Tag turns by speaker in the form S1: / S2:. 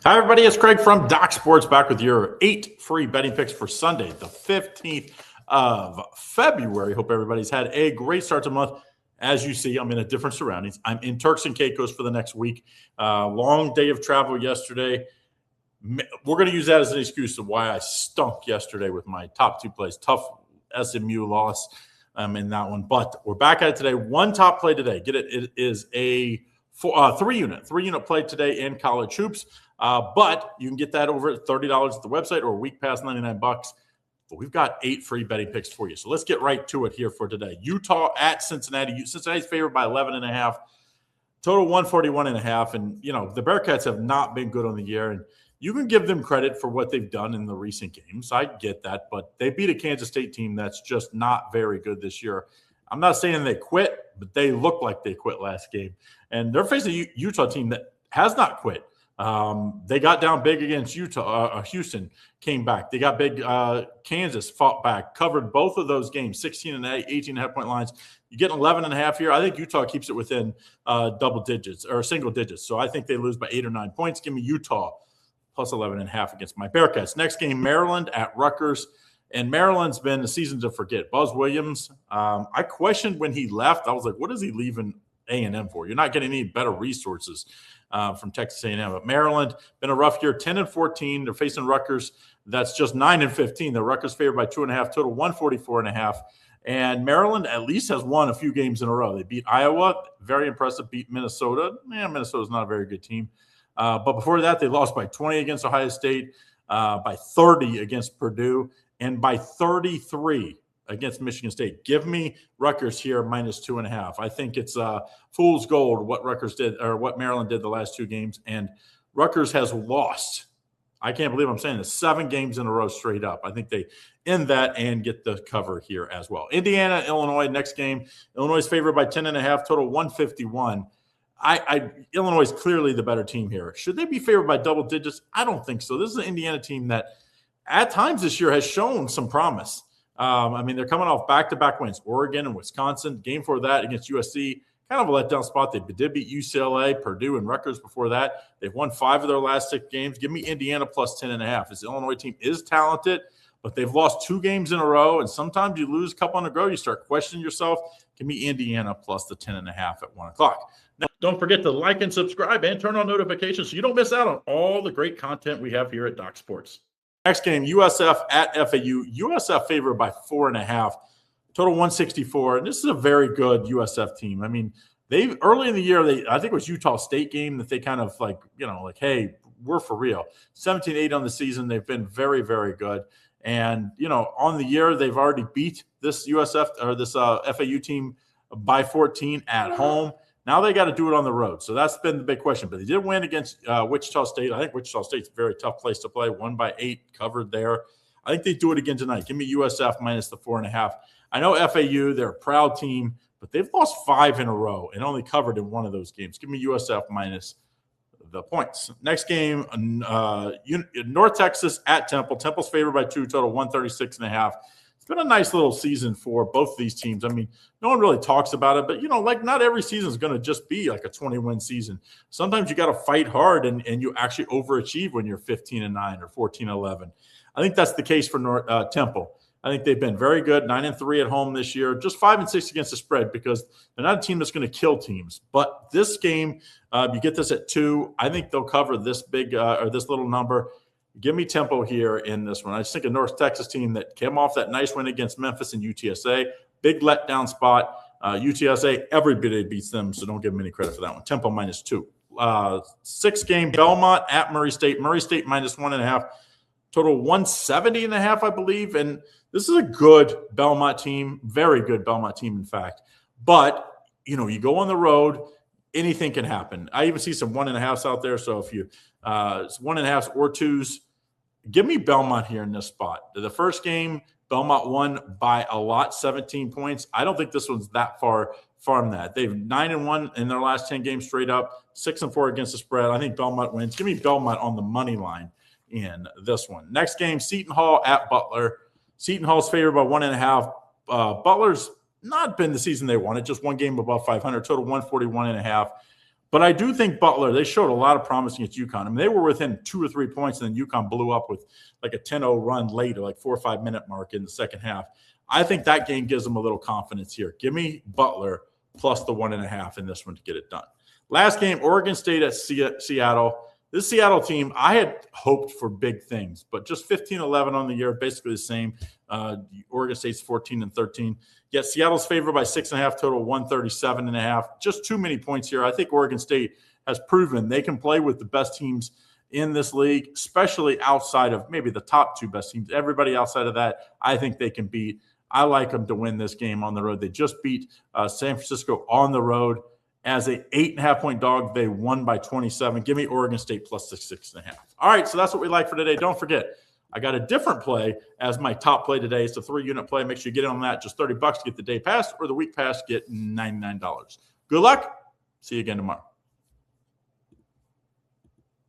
S1: Hi, everybody. It's Craig from Doc Sports back with your 8 free betting picks for Sunday, the 15th of February. Hope everybody's had a great start to the month. As you see, I'm in a different surroundings. I'm in Turks and Caicos for the next week. Long day of travel yesterday. We're going to use that as an excuse of why I stunk yesterday with my top 2 plays. Tough SMU loss in that one. But we're back at it today. One top play today. Get it? It is a 3-unit play today in college hoops. But you can get that over at $30 at the website or a week pass, $99. But we've got 8 free betting picks for you. So let's get right to it here for today. Utah at Cincinnati. Cincinnati's favored by 11.5. Total 141.5. And, the Bearcats have not been good on the year. And you can give them credit for what they've done in the recent games. I get that. But they beat a Kansas State team that's just not very good this year. I'm not saying they quit, but they look like they quit last game. And they're facing a Utah team that has not quit. They got down big against Houston, came back. They got big. Kansas fought back, covered both of those games, 16 and 18.5 point lines. You get 11.5 here. I think Utah keeps it within double digits or single digits. So I think they lose by 8 or 9 points. Give me Utah plus 11.5 against my Bearcats. Next game, Maryland at Rutgers. And Maryland's been a season to forget. Buzz Williams, I questioned when he left. I was like, what is he leaving A&M for? You're not getting any better resources from Texas A&M. But Maryland, been a rough year, 10-14. They're facing Rutgers. That's just 9-15. The Rutgers favored by 2.5, total 144.5. And Maryland at least has won a few games in a row. They beat Iowa, very impressive, beat Minnesota. Minnesota's not a very good team. But before that, they lost by 20 against Ohio State, by 30 against Purdue, and by 33 against Michigan State. Give me Rutgers here minus 2.5. I think it's fool's gold what Rutgers did or what Maryland did the last 2 games. And Rutgers has lost. I can't believe I'm saying this. 7 games in a row straight up. I think they end that and get the cover here as well. Indiana, Illinois, next game. Illinois is favored by 10.5, total 151. Illinois is clearly the better team here. Should they be favored by double digits? I don't think so. This is an Indiana team that at times this year has shown some promise. They're coming off back-to-back wins, Oregon and Wisconsin. Game for that against USC, kind of a letdown spot. They did beat UCLA, Purdue, and Rutgers before that. They've won 5 of their last 6 games. Give me Indiana plus 10.5. This Illinois team is talented, but they've lost 2 games in a row, and sometimes you lose a couple in a row. You start questioning yourself. Give me Indiana plus the 10.5 at 1 o'clock. Now, don't forget to like and subscribe and turn on notifications so you don't miss out on all the great content we have here at Doc Sports. Next game, USF at FAU. USF favored by 4.5, total 164. And this is a very good USF team. They early in the year, I think it was Utah State game that they kind of hey, we're for real. 17-8 on the season. They've been very, very good. And, on the year, they've already beat this USF or this FAU team by 14 at home. Now they got to do it on the road. So that's been the big question. But they did win against Wichita State. I think Wichita State's a very tough place to play. 1 by 8, covered there. I think they do it again tonight. Give me USF minus the 4.5. I know FAU, they're a proud team, but they've lost 5 in a row and only covered in 1 of those games. Give me USF minus the points. Next game, North Texas at Temple. Temple's favored by 2, total 136.5. It's been a nice little season for both of these teams. No one really talks about it, but, not every season is going to just be like a 20-win season. Sometimes you got to fight hard and you actually overachieve when you're 15-9 or 14-11. I think that's the case for Temple. I think they've been very good, 9-3 at home this year, just 5-6 against the spread because they're not a team that's going to kill teams. But this game, you get this at 2. I think they'll cover this big or this little number. Give me Temple here in this one. I just think a North Texas team that came off that nice win against Memphis and UTSA. Big letdown spot. UTSA, everybody beats them, so don't give them any credit for that one. Temple minus 2. 6 game, Belmont at Murray State. Murray State minus 1.5. Total 170.5, I believe. And this is a good Belmont team. Very good Belmont team, in fact. But, you go on the road, anything can happen. I even see some 1.5s out there. So if you 1.5s or 2s, give me Belmont here in this spot. The first game, Belmont won by a lot, 17 points. I don't think this one's that far from that. They've 9-1 in their last 10 games straight up, 6-4 against the spread. I think Belmont wins. Give me Belmont on the money line in this one. Next game, Seton Hall at Butler. Seton Hall's favored by 1.5. Butler's not been the season they wanted, just 1 game above 500, total 141.5. But I do think Butler, they showed a lot of promise against UConn. I mean, they were within 2 or 3 points, and then UConn blew up with like a 10-0 run later, like 4 or 5 minute mark in the second half. I think that game gives them a little confidence here. Give me Butler plus the 1.5 in this one to get it done. Last game, Oregon State at Seattle. This Seattle team, I had hoped for big things, but just 15-11 on the year, basically the same. Oregon State's 14-13. Yet Seattle's favored by 6.5 total, 137.5. Just too many points here. I think Oregon State has proven they can play with the best teams in this league, especially outside of maybe the top 2 best teams. Everybody outside of that, I think they can beat. I like them to win this game on the road. They just beat San Francisco on the road as a 8.5-point dog. They won by 27. Give me Oregon State plus 6.5. All right, so that's what we like for today. Don't forget, I got a different play as my top play today. It's a 3-unit play. Make sure you get in on that. Just $30 to get the day pass, or the week pass, get $99. Good luck. See you again tomorrow.